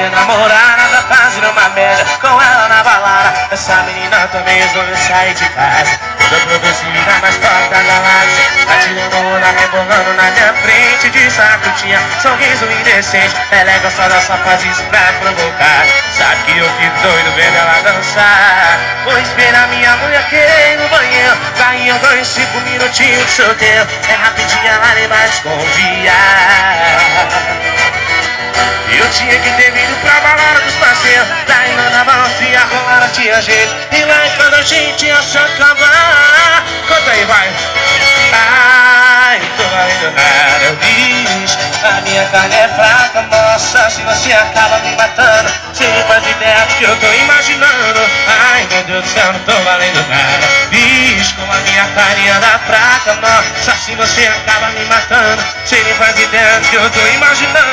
minha namorada tá fazendo uma média com ela na balada. Essa menina também resolveu sair de casa, toda produzida, mais top da galáxia. Tá tirando onda, rebolando na minha frente. De saco tinha sorriso indecente. Ela é gostosa, só faz isso pra provocar. Sabe que eu fico doido vendo ela dançar. Vou esperar minha mulher querer ir no banheiro. Daí eu ganho 5 minutinhos de solteiro. É rapidinho, ela nem mais confiar. Eu tinha que ter vindo pra balada dos parceiros. Daí não dava se a rolara tinha jeito. E lá quando a gente achou acabar. Conta aí, vai. Ai, tô valendo nada, bicho. A minha carne é fraca, nossa. Se você acaba me matando, você nem faz ideia do que eu tô imaginando. Ai, meu Deus do céu, não tô valendo nada, bicho. Como a minha carne anda fraca, nossa. Se você acaba me matando, você nem faz ideia do que eu tô imaginando.